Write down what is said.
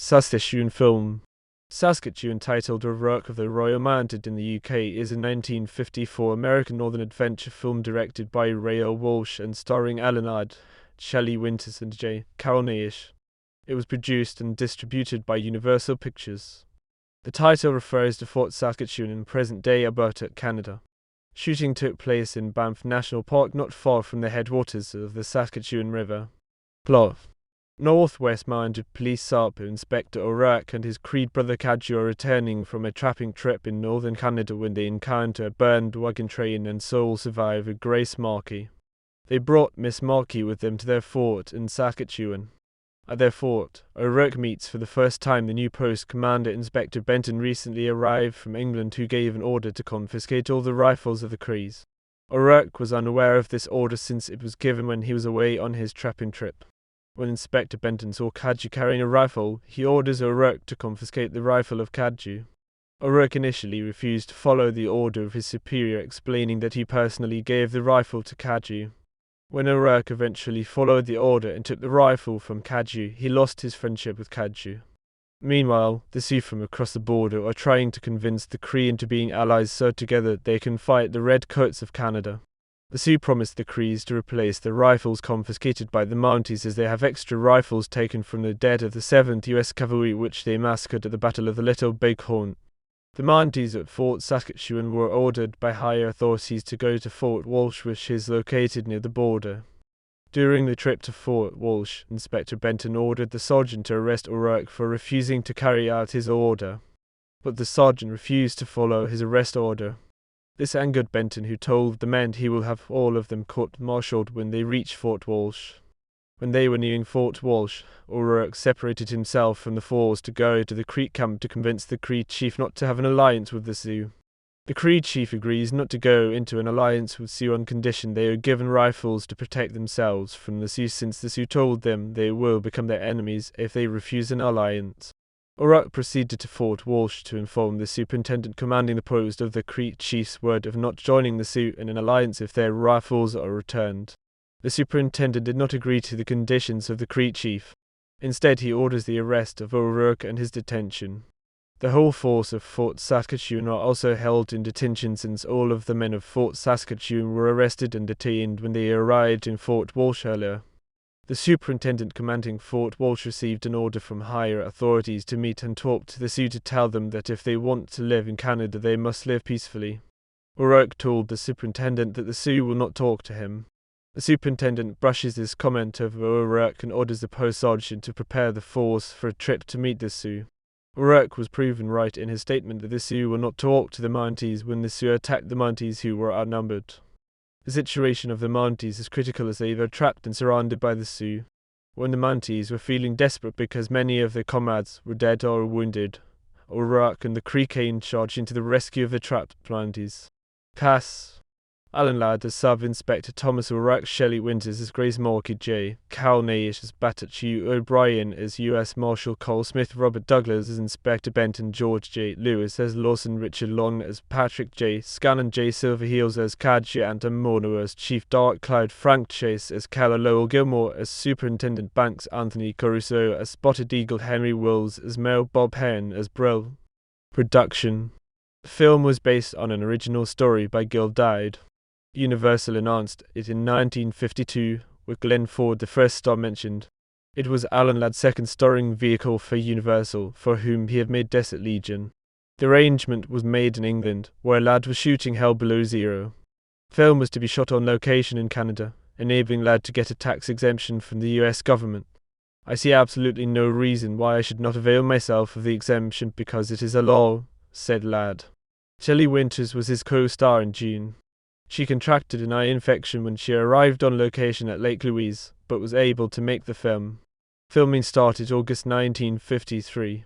Saskatchewan film. Saskatchewan, titled A Rock of the Royal Mounted in the UK, is a 1954 American northern adventure film directed by Raoul Walsh and starring Alan Ladd, Shelley Winters and J. Carrol Naish. It was produced and distributed by Universal Pictures. The title refers to Fort Saskatchewan in present-day Alberta, Canada. Shooting took place in Banff National Park, not far from the headwaters of the Saskatchewan River. Plot: Northwest Mounted Police Sergeant Inspector O'Rourke and his Cree brother Cadju are returning from a trapping trip in northern Canada when they encounter a burned wagon train and sole survivor Grace Markey. They brought Miss Markey with them to their fort in Saskatchewan. At their fort, O'Rourke meets for the first time the new post commander, Inspector Benton, recently arrived from England, who gave an order to confiscate all the rifles of the Crees. O'Rourke was unaware of this order since it was given when he was away on his trapping trip. When Inspector Benton saw Cadju carrying a rifle, he orders O'Rourke to confiscate the rifle of Cadju. O'Rourke initially refused to follow the order of his superior, explaining that he personally gave the rifle to Cadju. When O'Rourke eventually followed the order and took the rifle from Cadju, he lost his friendship with Cadju. Meanwhile, the Sioux from across the border are trying to convince the Cree into being allies so together they can fight the Redcoats of Canada. The Sioux promise the Crees to replace the rifles confiscated by the Mounties, as they have extra rifles taken from the dead of the 7th U.S. Cavalry, which they massacred at the Battle of the Little Bighorn. The Mounties at Fort Saskatchewan were ordered by higher authorities to go to Fort Walsh, which is located near the border. During the trip to Fort Walsh, Inspector Benton ordered the sergeant to arrest O'Rourke for refusing to carry out his order. But the sergeant refused to follow his arrest order. This angered Benton, who told the men he will have all of them court-martialed when they reach Fort Walsh. When they were nearing Fort Walsh, O'Rourke separated himself from the force to go to the Cree camp to convince the Cree chief not to have an alliance with the Sioux. The Cree chief agrees not to go into an alliance with Sioux on condition they are given rifles to protect themselves from the Sioux, since the Sioux told them they will become their enemies if they refuse an alliance. O'Rourke proceeded to Fort Walsh to inform the superintendent commanding the post of the Cree chief's word of not joining the Sioux in an alliance if their rifles are returned. The superintendent did not agree to the conditions of the Cree chief. Instead, he orders the arrest of O'Rourke and his detention. The whole force of Fort Saskatchewan are also held in detention, since all of the men of Fort Saskatchewan were arrested and detained when they arrived in Fort Walsh earlier. The superintendent commanding Fort Walsh received an order from higher authorities to meet and talk to the Sioux to tell them that if they want to live in Canada, they must live peacefully. O'Rourke told the superintendent that the Sioux will not talk to him. The superintendent brushes this comment over O'Rourke and orders the post sergeant to prepare the force for a trip to meet the Sioux. O'Rourke was proven right in his statement that the Sioux will not talk to the Mounties when the Sioux attacked the Mounties, who were outnumbered. The situation of the Mounties is critical, as they were trapped and surrounded by the Sioux. When the Mounties were feeling desperate because many of their comrades were dead or wounded, O'Rourke and the Cree Cane charged into the rescue of the trapped Mounties. Cast: Alan Ladd as Sub-Inspector Thomas O'Rourke, Shelley Winters as Grace Markey J, Carrol Naish as Batat U, O'Brien as U.S. Marshal Cole Smith, Robert Douglas as Inspector Benton, George J. Lewis as Lawson, Richard Long as Patrick J, Scanlon J. Silverheels as Cadju, Anton Mono as Chief Dark Cloud, Frank Chase as Keller, Lowell Gilmore as Superintendent Banks, Anthony Caruso as Spotted Eagle, Henry Wills as Mel, Bob Henn as Brill. Production. The film was based on an original story by Gil Dowd. Universal announced it in 1952, with Glenn Ford the first star mentioned. It was Alan Ladd's second starring vehicle for Universal, for whom he had made Desert Legion. The arrangement was made in England, where Ladd was shooting Hell Below Zero. The film was to be shot on location in Canada, enabling Ladd to get a tax exemption from the US government. I see absolutely no reason why I should not avail myself of the exemption, because it is a law, said Ladd. Shelley Winters was his co-star in June. She contracted an eye infection when she arrived on location at Lake Louise, but was able to make the film. Filming started August 1953.